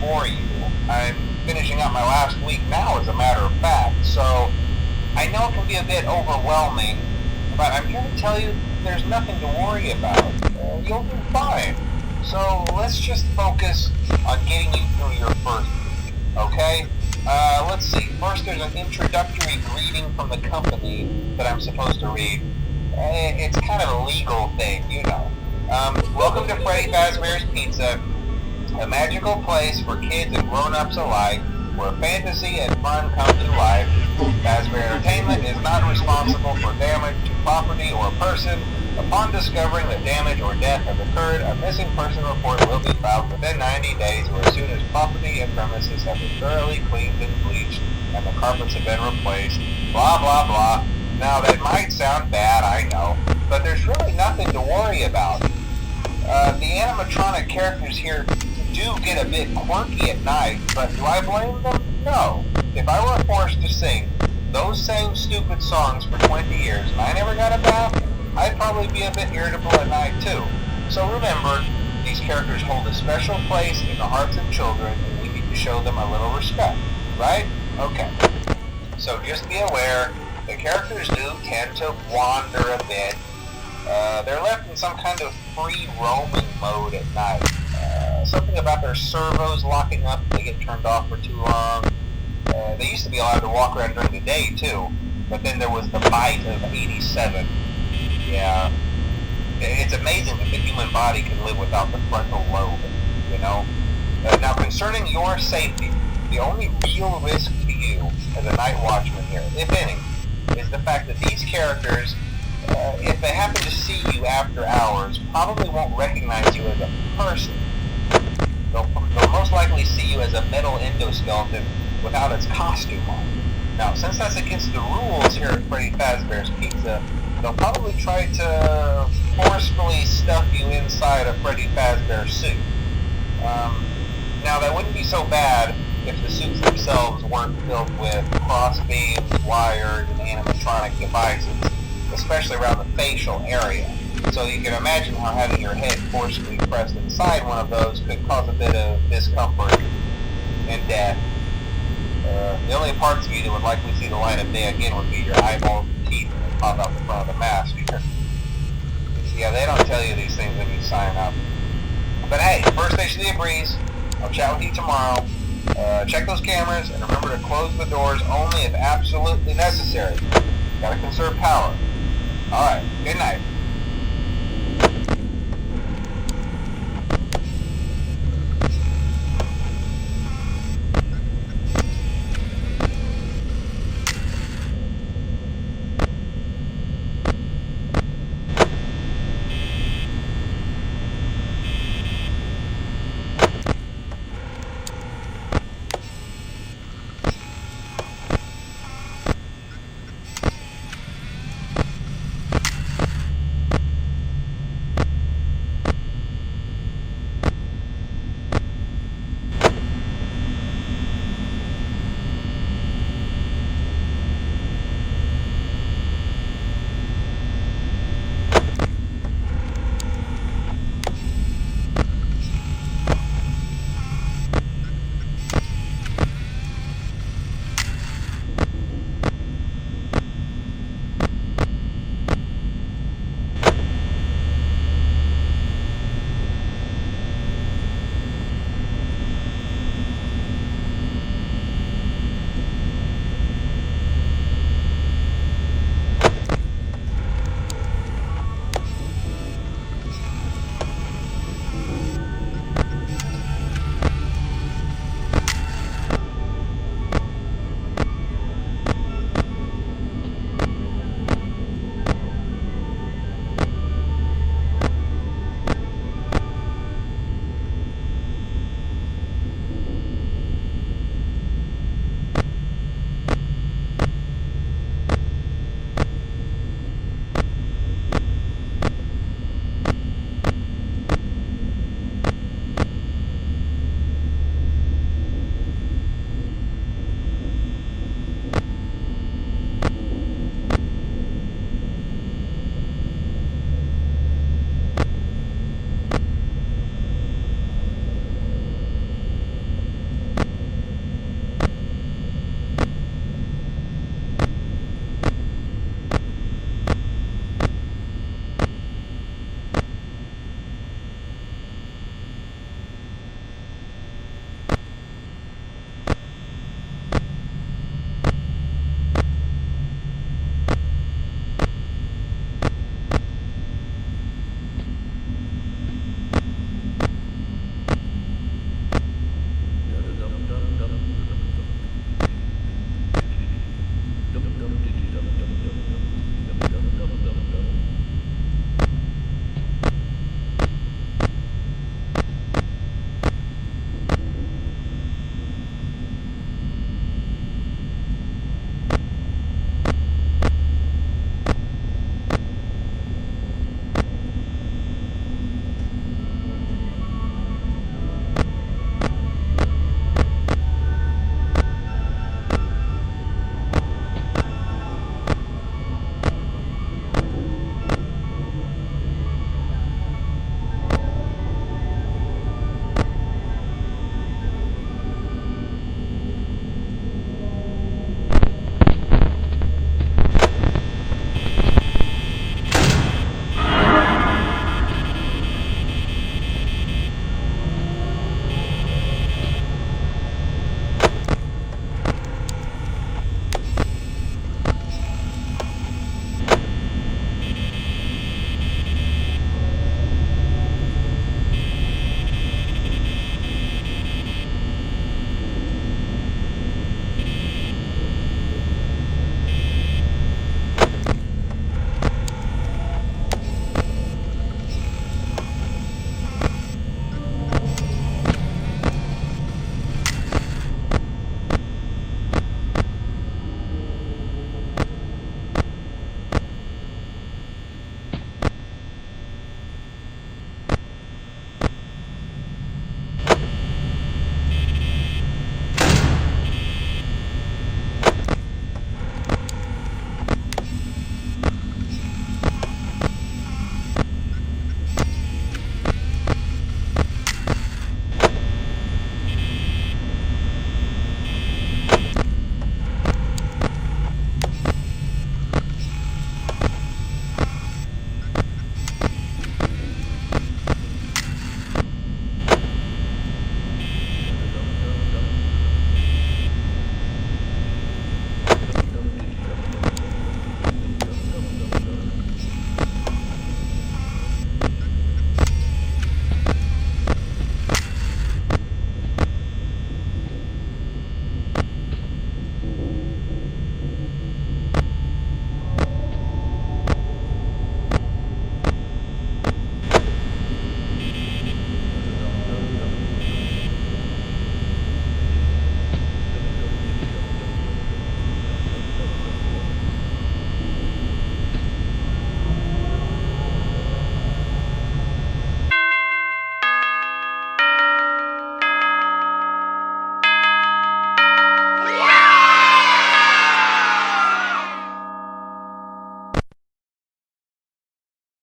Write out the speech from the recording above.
bore you. I'm finishing up my last week now, as a matter of fact, so I know it can be a bit overwhelming, but I'm here to tell you there's nothing to worry about. You'll do fine. So let's just focus on getting you through your first week, okay? Let's see. First, there's an introductory greeting from the company that I'm supposed to read. It's kind of a legal thing, you know. Welcome to Freddy Fazbear's Pizza, a magical place for kids and grown-ups alike, where fantasy and fun come to life. Fazbear Entertainment is not responsible for damage to property or person. Upon discovering that damage or death has occurred, a missing person report will be filed within 90 days or as soon as property and premises have been thoroughly cleaned and bleached and the carpets have been replaced. Blah, blah, blah. Now, that might sound bad, I know, but there's really nothing to worry about. The animatronic characters here do get a bit quirky at night, but do I blame them? No. If I were forced to sing those same stupid songs for 20 years and I never got a bath, I'd probably be a bit irritable at night too. So remember, these characters hold a special place in the hearts of children and we need to show them a little respect, right? Okay. So just be aware, the characters do tend to wander a bit. They're left in some kind of free roaming mode at night. Something about their servos locking up if they get turned off for too long. They used to be allowed to walk around during the day too, but then there was the bite of 87. Yeah, it's amazing that the human body can live without the frontal lobe, you know? Now, concerning your safety, the only real risk to you as a night watchman here, if any, is the fact that these characters, if they happen to see you after hours, probably won't recognize you as a person. They'll most likely see you as a metal endoskeleton without its costume on. Now, since that's against the rules here at Freddy Fazbear's Pizza, they'll probably try to forcefully stuff you inside a Freddy Fazbear suit. Now, that wouldn't be so bad if the suits themselves weren't filled with crossbeams, wires, and animatronic devices, especially around the facial area. So you can imagine how having your head forcibly pressed inside one of those could cause a bit of discomfort and death. The only parts of you that would likely see the light of day again would be your eyeballs and teeth that pop out the front of the mask. Yeah, they don't tell you these things when you sign up. But hey, first station of the breeze. I'll chat with you tomorrow. Check those cameras and remember to close the doors only if absolutely necessary. Gotta conserve power. Alright, good night.